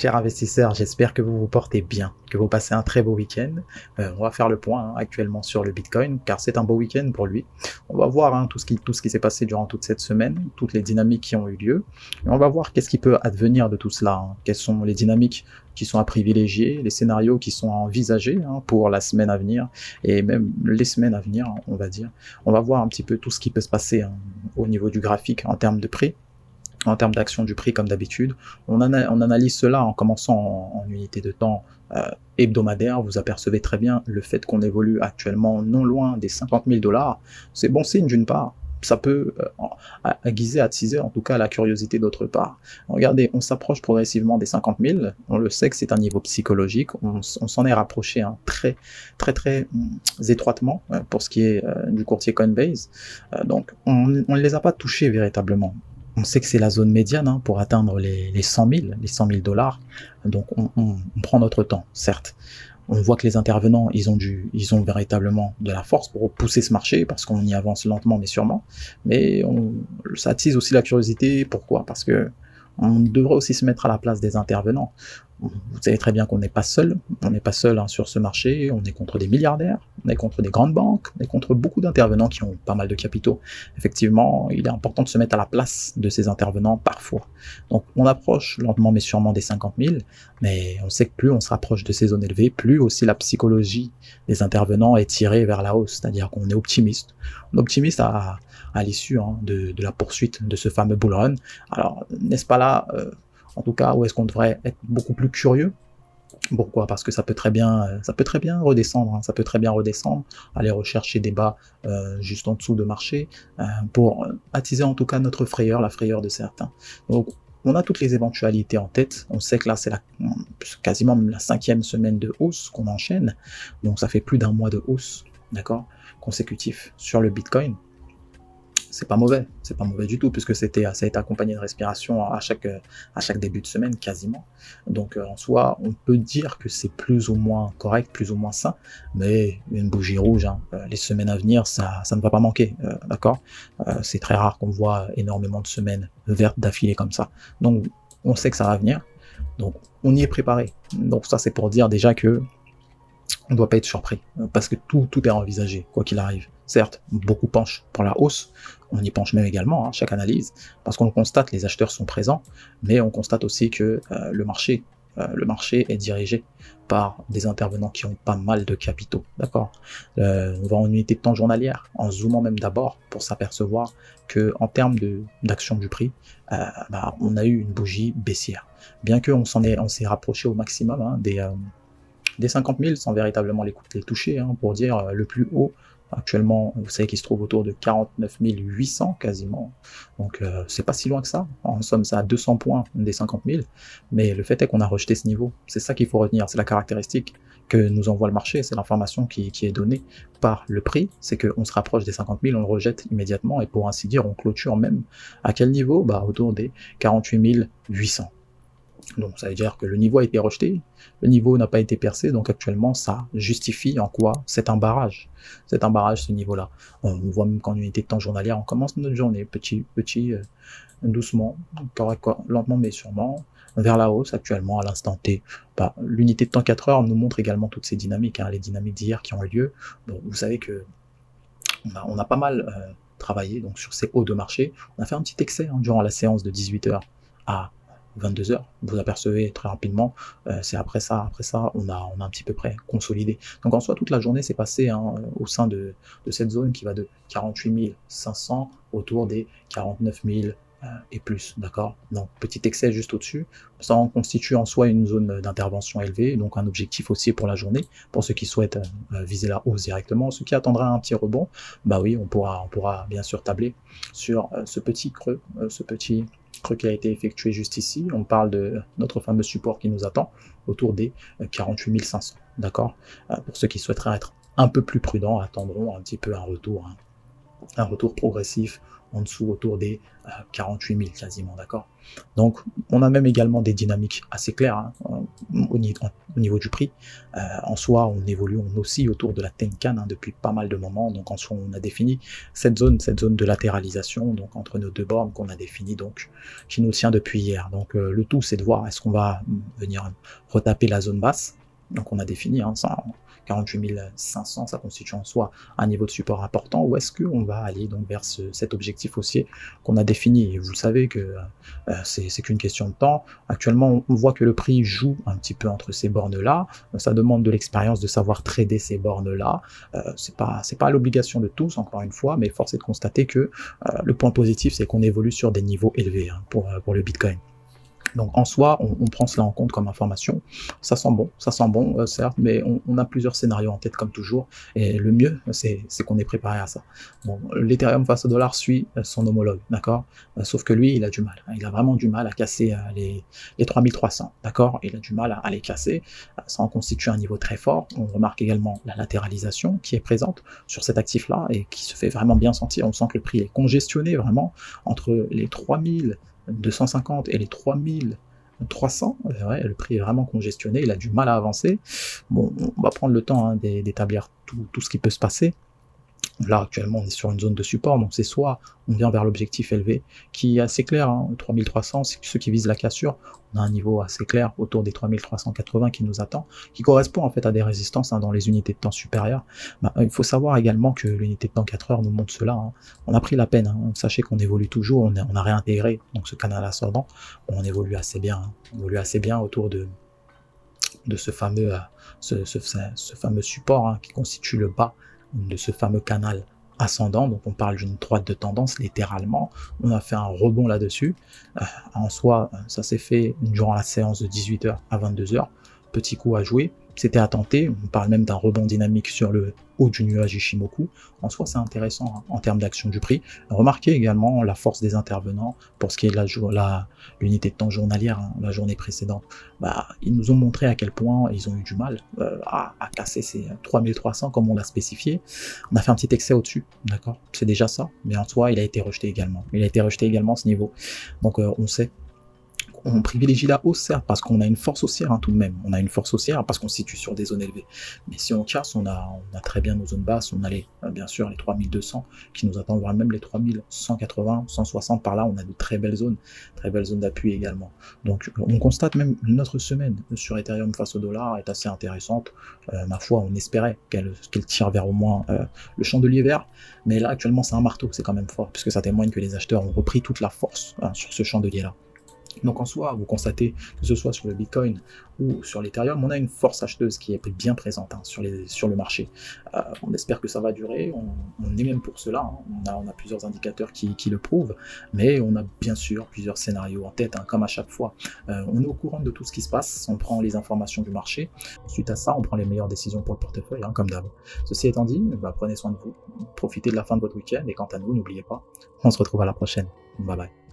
chers investisseurs, j'espère que vous vous portez bien, que vous passez un très beau week-end. On va faire le point actuellement sur le Bitcoin, car c'est un beau week-end pour lui. On va voir tout ce qui s'est passé durant toute cette semaine, toutes les dynamiques qui ont eu lieu. Et on va voir qu'est-ce qui peut advenir de tout cela. Quelles sont les dynamiques qui sont à privilégier, les scénarios qui sont à envisager pour la semaine à venir, et même les semaines à venir, on va dire. On va voir un petit peu tout ce qui peut se passer au niveau du graphique en termes de prix, en termes d'action du prix comme d'habitude. On analyse cela en commençant en unité de temps hebdomadaire. Vous apercevez très bien le fait qu'on évolue actuellement non loin des 50 000 $. C'est bon signe d'une part. Ça peut aiguiser, attiser en tout cas la curiosité d'autre part. Regardez, on s'approche progressivement des 50 000. On le sait que c'est un niveau psychologique. On s'en est rapproché très étroitement pour ce qui est du courtier Coinbase. Donc on ne les a pas touchés véritablement. On sait que c'est la zone médiane pour atteindre les 100 000, les 100 000 $. Donc on prend notre temps, certes. On voit que les intervenants, ils ont véritablement de la force pour pousser ce marché parce qu'on y avance lentement mais sûrement. Mais ça attise aussi la curiosité. Pourquoi? Parce que on devrait aussi se mettre à la place des intervenants. Vous savez très bien qu'on n'est pas seul, sur ce marché, on est contre des milliardaires, on est contre des grandes banques, on est contre beaucoup d'intervenants qui ont pas mal de capitaux. Effectivement, il est important de se mettre à la place de ces intervenants parfois. Donc on approche lentement mais sûrement des 50 000, mais on sait que plus on se rapproche de ces zones élevées, plus aussi la psychologie des intervenants est tirée vers la hausse, c'est-à-dire qu'on est optimiste. On est optimiste à l'issue de la poursuite de ce fameux bull run. Alors, n'est-ce pas là, en tout cas, où est-ce qu'on devrait être beaucoup plus curieux? Pourquoi? Parce que ça peut très bien redescendre, ça peut très bien redescendre, aller rechercher des bas juste en dessous de marché, pour attiser en tout cas notre frayeur, la frayeur de certains. Donc, on a toutes les éventualités en tête. On sait que là, c'est quasiment la 5e semaine de hausse qu'on enchaîne. Donc, ça fait plus d'un mois de hausse, d'accord, consécutif sur le Bitcoin. C'est pas mauvais du tout, puisque ça a été accompagné de respiration à chaque début de semaine, quasiment. Donc en soi, on peut dire que c'est plus ou moins correct, plus ou moins sain, mais une bougie rouge, les semaines à venir, ça ne va pas manquer, d'accord. C'est très rare qu'on voit énormément de semaines vertes d'affilée comme ça. Donc on sait que ça va venir, donc on y est préparé. Donc ça, c'est pour dire déjà que on ne doit pas être surpris, parce que tout est envisagé, quoi qu'il arrive. Certes, beaucoup penchent pour la hausse, on y penche même également, chaque analyse, parce qu'on constate que les acheteurs sont présents, mais on constate aussi que le marché est dirigé par des intervenants qui ont pas mal de capitaux, d'accord. On va en unité de temps journalière, en zoomant même d'abord, pour s'apercevoir que en termes d'action du prix, on a eu une bougie baissière. Bien qu'on s'est rapproché au maximum des 50 000 sans véritablement les toucher, pour dire le plus haut actuellement, vous savez qu'il se trouve autour de 49 800 quasiment, donc c'est pas si loin que ça. En somme, ça à 200 points des 50 000, mais le fait est qu'on a rejeté ce niveau. C'est ça qu'il faut retenir, c'est la caractéristique que nous envoie le marché, c'est l'information qui est donnée par le prix, c'est qu'on se rapproche des 50 000, on le rejette immédiatement, et pour ainsi dire, on clôture même à quel niveau? Autour des 48 800. Donc ça veut dire que le niveau a été rejeté, le niveau n'a pas été percé, donc actuellement ça justifie en quoi c'est un barrage. C'est un barrage, ce niveau-là. On voit même qu'en unité de temps journalière, on commence notre journée doucement, lentement mais sûrement, vers la hausse actuellement à l'instant T. L'unité de temps 4 heures nous montre également toutes ces dynamiques, les dynamiques d'hier qui ont eu lieu. Bon, vous savez que on a pas mal travaillé donc sur ces hauts de marché. On a fait un petit excès durant la séance de 18h à 22h, vous apercevez très rapidement, c'est après ça, on a un petit peu près consolidé. Donc en soi, toute la journée s'est passée au sein de cette zone qui va de 48 500 autour des 49 000 et plus, d'accord. Donc petit excès juste au-dessus, ça en constitue en soi une zone d'intervention élevée, donc un objectif aussi pour la journée, pour ceux qui souhaitent viser la hausse directement. Ceux qui attendraient un petit rebond, oui, on pourra bien sûr tabler sur ce petit creux, qui a été effectué juste ici. On parle de notre fameux support qui nous attend autour des 48 500, d'accord. Pour ceux qui souhaiteraient être un peu plus prudents, attendront un petit peu un retour un retour progressif en dessous autour des 48 000 quasiment, d'accord. Donc on a même également des dynamiques assez claires hein, au niveau du prix. En soi, on oscille autour de la Tenkan hein, depuis pas mal de moments. Donc en soi, on a défini cette zone de latéralisation, donc entre nos deux bornes qu'on a défini, donc qui nous tient depuis hier. Donc le tout, c'est de voir est-ce qu'on va venir retaper la zone basse. Donc on a défini hein, 48 500, ça constitue en soi un niveau de support important, ou est-ce qu'on va aller donc vers cet objectif haussier qu'on a défini. Et vous savez que c'est qu'une question de temps. Actuellement, on voit que le prix joue un petit peu entre ces bornes-là. Ça demande de l'expérience de savoir trader ces bornes-là. C'est pas l'obligation de tous, encore une fois, mais force est de constater que le point positif, c'est qu'on évolue sur des niveaux élevés hein, pour le Bitcoin. Donc en soi, on prend cela en compte comme information. Ça sent bon, certes, mais on a plusieurs scénarios en tête comme toujours. Et le mieux, c'est qu'on est préparé à ça. Bon, l'Ethereum face au dollar suit son homologue, d'accord. Sauf que lui, il a du mal. Il a vraiment du mal à casser les 3300, d'accord. Il a du mal à les casser. Ça en constitue un niveau très fort. On remarque également la latéralisation qui est présente sur cet actif-là et qui se fait vraiment bien sentir. On sent que le prix est congestionné vraiment entre les 3250 et les 3300, ouais, le prix est vraiment congestionné, il a du mal à avancer. Bon, on va prendre le temps hein, d'établir tout ce qui peut se passer. Là, actuellement, on est sur une zone de support, donc c'est soit on vient vers l'objectif élevé, qui est assez clair, hein, 3300, c'est ceux qui visent la cassure, on a un niveau assez clair autour des 3380 qui nous attend, qui correspond en fait à des résistances hein, dans les unités de temps supérieures. Il faut savoir également que l'unité de temps 4 heures nous montre cela, hein. On a pris la peine, hein. Sachez qu'on évolue toujours, on a réintégré donc ce canal ascendant, on évolue assez bien, hein. On évolue assez bien autour de ce fameux, ce fameux support hein, qui constitue le bas de ce fameux canal ascendant. Donc on parle d'une droite de tendance littéralement. On a fait un rebond là-dessus. En soi, ça s'est fait durant la séance de 18h à 22h. Petit coup à jouer. C'était à tenter. On parle même d'un rebond dynamique sur le haut du nuage Ishimoku. En soi, c'est intéressant hein, en termes d'action du prix. Remarquez également la force des intervenants pour ce qui est de l'unité de temps journalière, hein, la journée précédente. Ils nous ont montré à quel point ils ont eu du mal à casser ces 3300 comme on l'a spécifié. On a fait un petit excès au-dessus, d'accord. C'est déjà ça, mais en soi, il a été rejeté également. Il a été rejeté également à ce niveau. Donc on sait. On privilégie la hausse, certes, parce qu'on a une force haussière hein, tout de même. On a une force haussière parce qu'on se situe sur des zones élevées. Mais si on casse, on a très bien nos zones basses. On a bien sûr les 3200 qui nous attendent, voire même les 3180, 160 par là. On a de très belles zones d'appui également. Donc on constate même notre semaine sur Ethereum face au dollar est assez intéressante. Ma foi, on espérait qu'elle tire vers au moins le chandelier vert. Mais là, actuellement, c'est un marteau. C'est quand même fort, puisque ça témoigne que les acheteurs ont repris toute la force hein, sur ce chandelier-là. Donc en soi, vous constatez que ce soit sur le Bitcoin ou sur l'Ethereum, on a une force acheteuse qui est bien présente hein, sur le marché. On espère que ça va durer, on est même pour cela, hein. On a plusieurs indicateurs qui le prouvent, mais on a bien sûr plusieurs scénarios en tête, hein, comme à chaque fois. On est au courant de tout ce qui se passe, on prend les informations du marché, suite à ça, on prend les meilleures décisions pour le portefeuille, hein, comme d'hab. Ceci étant dit, prenez soin de vous, profitez de la fin de votre week-end, et quant à nous, n'oubliez pas, on se retrouve à la prochaine. Bye bye.